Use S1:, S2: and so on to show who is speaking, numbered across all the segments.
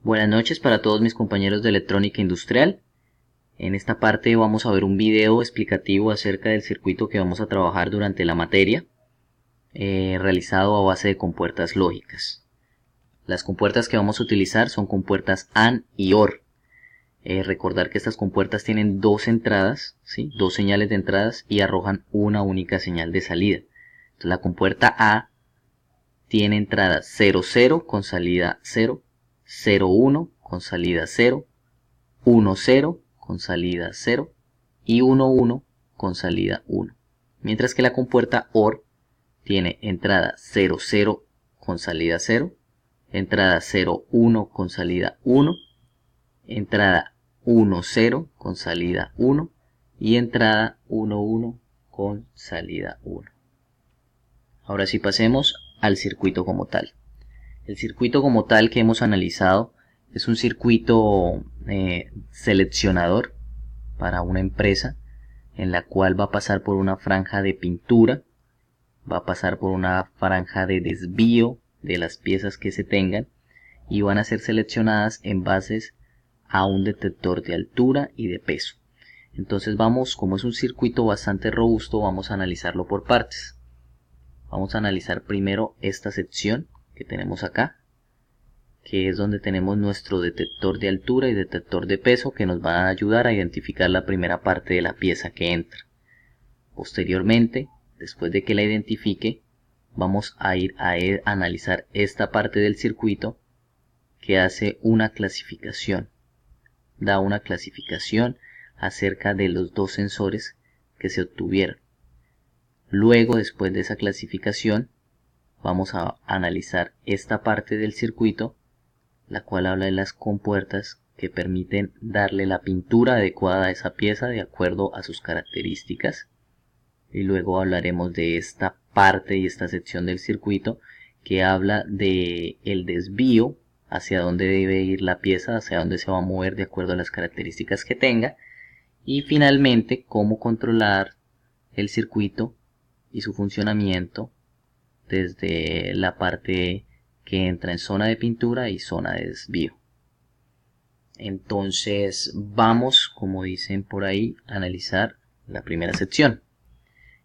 S1: Buenas noches para todos mis compañeros de electrónica industrial. En esta parte vamos a ver un video explicativo acerca del circuito que vamos a trabajar durante la materia, realizado a base de compuertas lógicas. Las compuertas que vamos a utilizar son compuertas AND y OR. Recordar que estas compuertas tienen dos entradas, ¿sí? Dos señales de entradas y arrojan una única señal de salida. Entonces, la compuerta A tiene entrada 00 con salida 0, 01 con salida 0, 10 con salida 0 y 11 con salida 1. Mientras que la compuerta OR tiene entrada 00 con salida 0, entrada 01 con salida 1, entrada 10 con salida 1 y entrada 11 con salida 1. Ahora sí pasemos al circuito como tal. El circuito como tal que hemos analizado es un circuito seleccionador para una empresa, en la cual va a pasar por una franja de pintura, va a pasar por una franja de desvío de las piezas que se tengan y van a ser seleccionadas en base a un detector de altura y de peso. Entonces vamos, como es un circuito bastante robusto, vamos a analizarlo por partes. Vamos a analizar primero esta sección que tenemos acá, que es donde tenemos nuestro detector de altura y detector de peso, que nos va a ayudar a identificar la primera parte de la pieza que entra. Posteriormente, después de que la identifique, vamos a ir a analizar esta parte del circuito que hace una clasificación. Da una clasificación acerca de los dos sensores que se obtuvieron. Luego, después de esa clasificación, vamos a analizar esta parte del circuito, la cual habla de las compuertas que permiten darle la pintura adecuada a esa pieza de acuerdo a sus características. Y luego hablaremos de esta parte y esta sección del circuito que habla de el desvío, hacia dónde debe ir la pieza, hacia dónde se va a mover de acuerdo a las características que tenga. Y finalmente, cómo controlar el circuito y su funcionamiento desde la parte que entra en zona de pintura y zona de desvío. Entonces vamos, como dicen por ahí, a analizar la primera sección,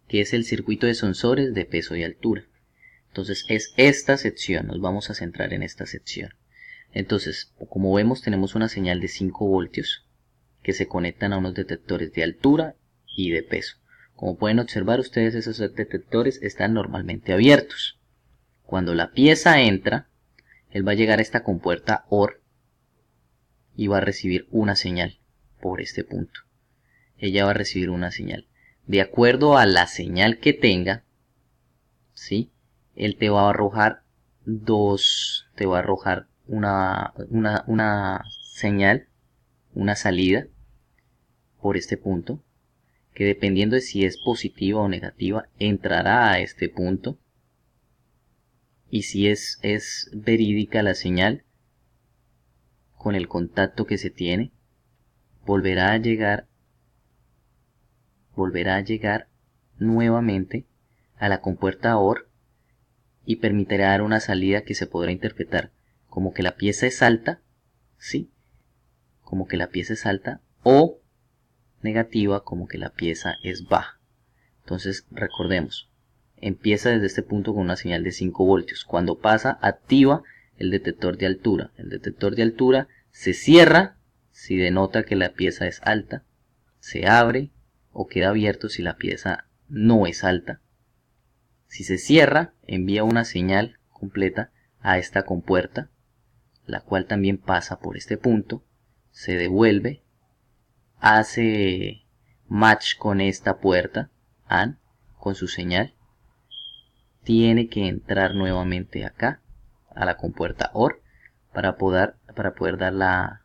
S1: que es el circuito de sensores de peso y altura. Entonces es esta sección, nos vamos a centrar en esta sección. Entonces, como vemos, tenemos una señal de 5 voltios que se conectan a unos detectores de altura y de peso. Como pueden observar ustedes, esos detectores están normalmente abiertos. Cuando la pieza entra, él va a llegar a esta compuerta OR y va a recibir una señal por este punto. Ella va a recibir una señal. De acuerdo a la señal que tenga, ¿sí? Él te va a arrojar una señal, una salida por este punto, que dependiendo de si es positiva o negativa, entrará a este punto. Y si es verídica la señal, con el contacto que se tiene, volverá a llegar nuevamente a la compuerta OR y permitirá dar una salida que se podrá interpretar como que la pieza es alta, ¿sí? Como que la pieza es alta, o negativa como que la pieza es baja. Entonces recordemos, empieza desde este punto con una señal de 5 voltios. Cuando pasa, activa el detector de altura. El detector de altura se cierra si denota que la pieza es alta, se abre o queda abierto si la pieza no es alta. Si se cierra, envía una señal completa a esta compuerta, la cual también pasa por este punto, se devuelve, hace match con esta puerta, AND, con su señal, tiene que entrar nuevamente acá, a la compuerta OR, para poder dar la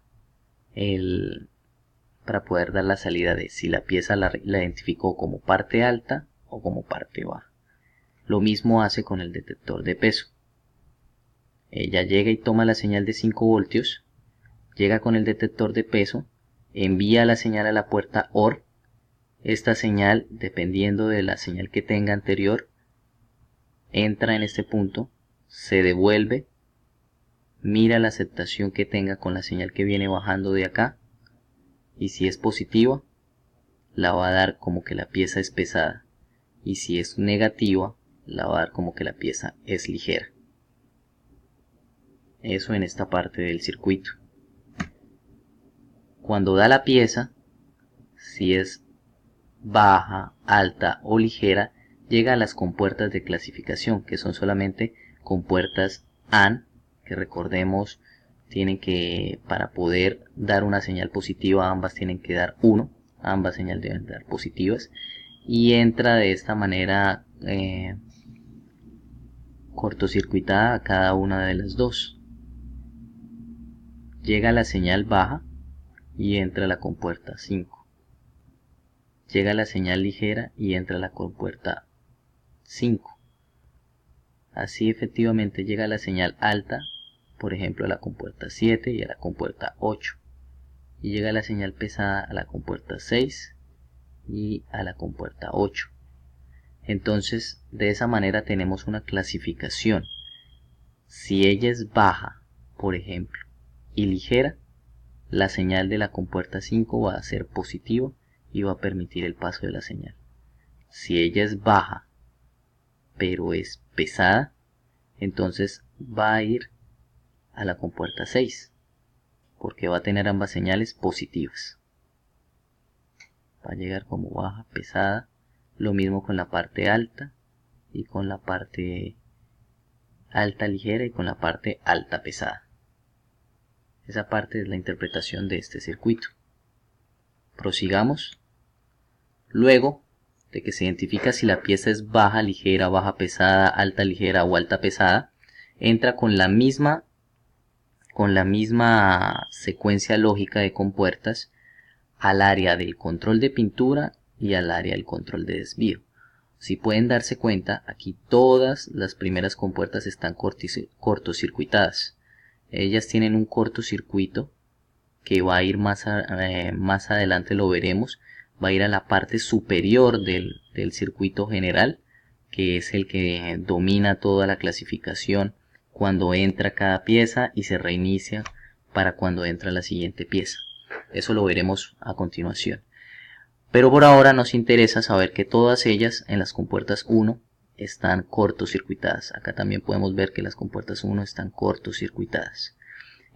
S1: salida de si la pieza la identificó como parte alta o como parte baja. Lo mismo hace con el detector de peso. Ella llega y toma la señal de 5 voltios, llega con el detector de peso, envía la señal a la puerta OR. Esta señal, dependiendo de la señal que tenga anterior, entra en este punto, se devuelve mira la aceptación que tenga con la señal que viene bajando de acá, y si es positiva, la va a dar como que la pieza es pesada, y si es negativa, la va a dar como que la pieza es ligera. Eso en esta parte del circuito. Cuando da la pieza, si es baja, alta o ligera, llega a las compuertas de clasificación, que son solamente compuertas AND, que recordemos tienen que, para poder dar una señal positiva, ambas tienen que dar 1, ambas señales deben dar positivas, y entra de esta manera cortocircuitada a cada una de las dos. Llega la señal baja y entra la compuerta 5. Llega la señal ligera y entra la compuerta 5. Así efectivamente llega la señal alta, por ejemplo a la compuerta 7 y a la compuerta 8. Y llega la señal pesada a la compuerta 6 y a la compuerta 8. Entonces de esa manera tenemos una clasificación. Si ella es baja, por ejemplo, y ligera, la señal de la compuerta 5 va a ser positiva y va a permitir el paso de la señal. Si ella es baja pero es pesada, entonces va a ir a la compuerta 6 porque va a tener ambas señales positivas. Va a llegar como baja, pesada. Lo mismo con la parte alta y con la parte alta ligera y con la parte alta pesada. Esa parte es la interpretación de este circuito. Prosigamos. Luego de que se identifica si la pieza es baja, ligera, baja, pesada, alta, ligera o alta, pesada, entra con la misma secuencia lógica de compuertas al área del control de pintura y al área del control de desvío. Si pueden darse cuenta, aquí todas las primeras compuertas están cortocircuitadas. Ellas tienen un cortocircuito que va a ir más adelante, lo veremos, va a ir a la parte superior del circuito general, que es el que domina toda la clasificación cuando entra cada pieza y se reinicia para cuando entra la siguiente pieza. Eso lo veremos a continuación. Pero por ahora nos interesa saber que todas ellas en las compuertas 1 están cortocircuitadas. Acá también podemos ver que las compuertas 1 están cortocircuitadas.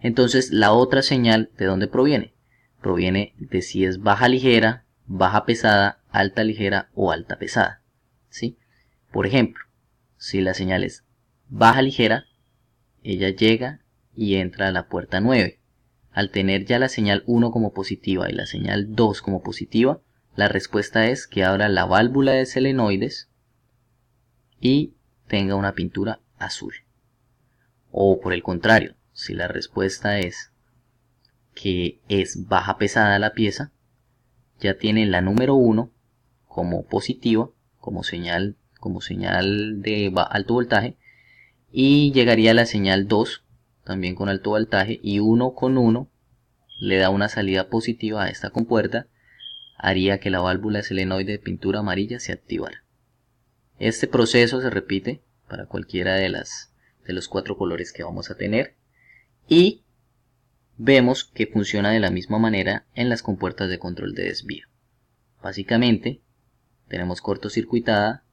S1: Entonces la otra señal, ¿de dónde proviene? Proviene de si es baja ligera, baja pesada, alta ligera o alta pesada, ¿sí? Por ejemplo, si la señal es baja ligera, ella llega y entra a la puerta 9. Al tener ya la señal 1 como positiva y la señal 2 como positiva, la respuesta es que abra la válvula de selenoides y tenga una pintura azul. O por el contrario, si la respuesta es que es baja pesada la pieza, ya tiene la número 1 como positiva, como señal de alto voltaje, y llegaría la señal 2 también con alto voltaje, y 1 con 1 le da una salida positiva a esta compuerta, haría que la válvula selenoide de pintura amarilla se activara. Este proceso se repite para cualquiera de los 4 colores que vamos a tener, y vemos que funciona de la misma manera en las compuertas de control de desvío. Básicamente tenemos cortocircuitada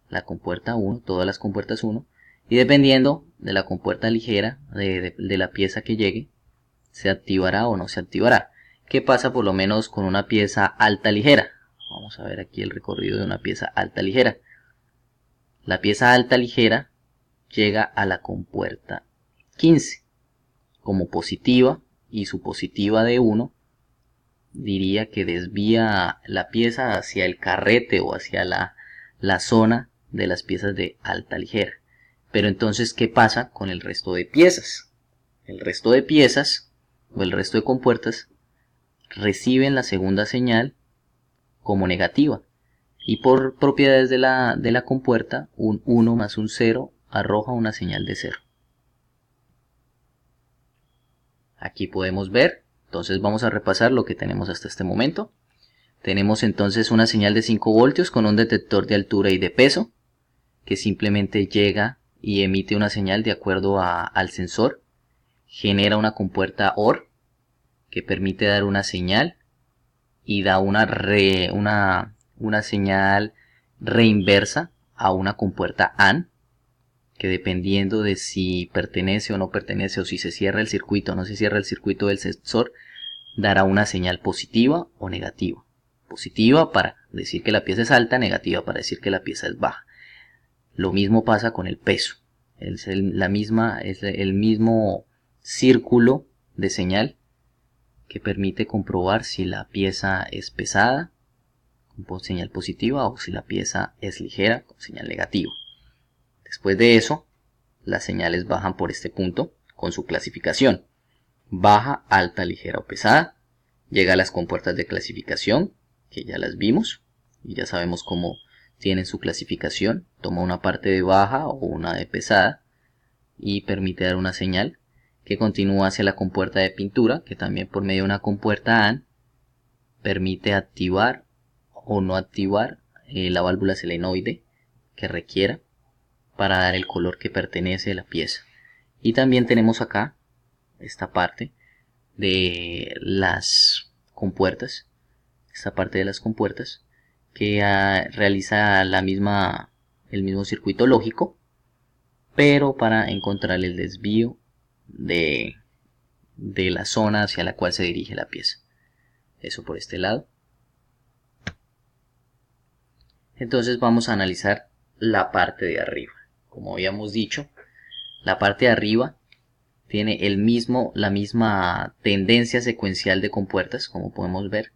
S1: la compuerta 1, todas las compuertas 1, y dependiendo de la compuerta ligera de la pieza que llegue, se activará o no se activará. ¿Qué pasa por lo menos con una pieza alta ligera? Vamos a ver aquí el recorrido de una pieza alta ligera. La pieza alta ligera llega a la compuerta 15 como positiva, y su positiva de 1 diría que desvía la pieza hacia el carrete o hacia la zona de las piezas de alta ligera. Pero entonces, ¿qué pasa con el resto de piezas? El resto de piezas o el resto de compuertas reciben la segunda señal como negativa, y por propiedades de la compuerta, un 1 más un 0 arroja una señal de 0. Aquí podemos ver, entonces vamos a repasar lo que tenemos hasta este momento. Tenemos entonces una señal de 5 voltios con un detector de altura y de peso, que simplemente llega y emite una señal de acuerdo al sensor. genera una compuerta OR que permite dar una señal y da una señal reinversa a una compuerta AND, que dependiendo de si pertenece o no pertenece, o si se cierra el circuito o no se cierra el circuito del sensor, dará una señal positiva o negativa. Positiva para decir que la pieza es alta, negativa para decir que la pieza es baja. Lo mismo pasa con el peso. Es el mismo círculo de señal que permite comprobar si la pieza es pesada con señal positiva o si la pieza es ligera con señal negativa. Después de eso, las señales bajan por este punto con su clasificación: baja, alta, ligera o pesada. Llega a las compuertas de clasificación, que ya las vimos y ya sabemos cómo tienen su clasificación. Toma una parte de baja o una de pesada y permite dar una señal que continúa hacia la compuerta de pintura, que también por medio de una compuerta AND permite activar o no activar la válvula selenoide que requiera para dar el color que pertenece a la pieza. Y también tenemos acá esta parte de las compuertas, que realiza el mismo circuito lógico, pero para encontrar el desvío de la zona hacia la cual se dirige la pieza. Eso por este lado. Entonces vamos a analizar la parte de arriba. Como habíamos dicho, la parte de arriba tiene la misma tendencia secuencial de compuertas, como podemos ver,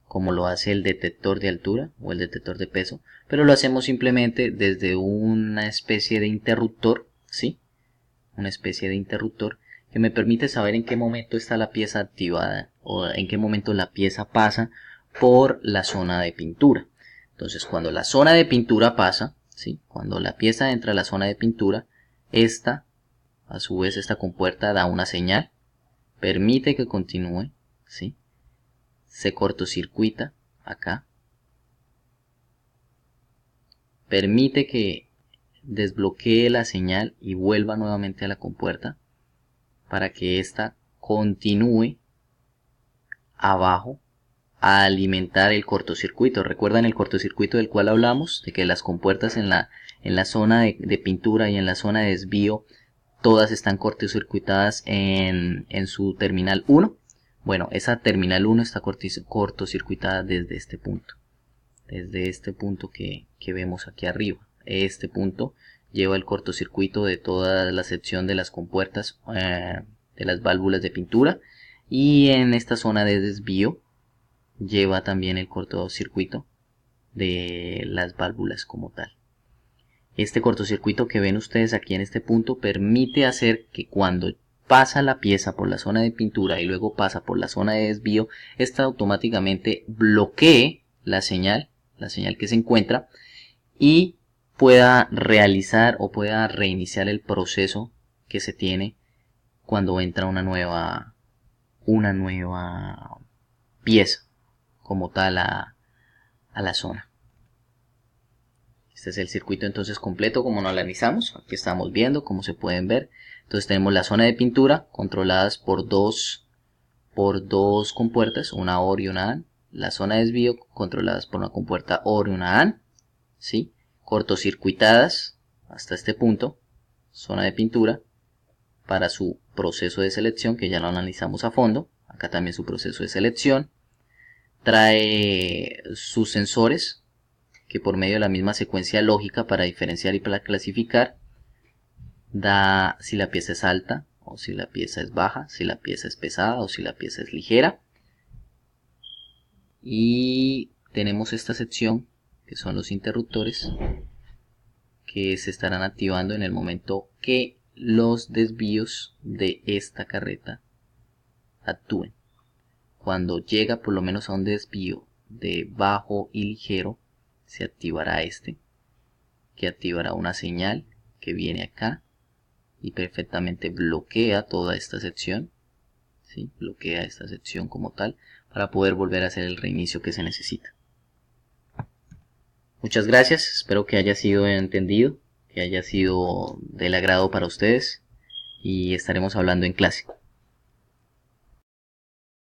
S1: como lo hace el detector de altura o el detector de peso, pero lo hacemos simplemente desde una especie de interruptor, ¿sí? Una especie de interruptor que me permite saber en qué momento está la pieza activada o en qué momento la pieza pasa por la zona de pintura. Entonces, cuando la zona de pintura pasa, ¿sí? Cuando la pieza entra a la zona de pintura, a su vez, esta compuerta da una señal, permite que continúe, ¿sí? Se cortocircuita acá, permite que desbloquee la señal y vuelva nuevamente a la compuerta para que ésta continúe abajo a alimentar el cortocircuito. ¿Recuerdan el cortocircuito del cual hablamos? De que las compuertas en la zona de pintura y en la zona de desvío todas están cortocircuitadas en su terminal 1. Bueno, esa terminal 1 está cortocircuitada desde este punto. Desde este punto que vemos aquí arriba. Este punto lleva el cortocircuito de toda la sección de las compuertas, de las válvulas de pintura. Y en esta zona de desvío lleva también el cortocircuito de las válvulas como tal. Este cortocircuito que ven ustedes aquí en este punto permite hacer que cuando pasa la pieza por la zona de pintura y luego pasa por la zona de desvío, esta automáticamente bloquee la señal que se encuentra y pueda realizar o pueda reiniciar el proceso que se tiene cuando entra una nueva pieza como tal a la zona. Este es el circuito entonces completo como lo analizamos. Aquí estamos viendo, como se pueden ver. Entonces tenemos la zona de pintura controladas por dos compuertas, una OR y una AND. La zona de desvío controladas por una compuerta OR y una AND, ¿sí? Cortocircuitadas hasta este punto, zona de pintura, para su proceso de selección, que ya lo analizamos a fondo. Acá también su proceso de selección. Trae sus sensores, que por medio de la misma secuencia lógica para diferenciar y para clasificar, da si la pieza es alta o si la pieza es baja, si la pieza es pesada o si la pieza es ligera. Y tenemos esta sección que son los interruptores, que se estarán activando en el momento que los desvíos de esta carreta actúen. Cuando llega por lo menos a un desvío de bajo y ligero, se activará que activará una señal que viene acá y perfectamente bloquea toda esta sección, ¿sí? Bloquea esta sección como tal para poder volver a hacer el reinicio que se necesita. Muchas gracias, espero que haya sido entendido, que haya sido del agrado para ustedes y estaremos hablando en clase.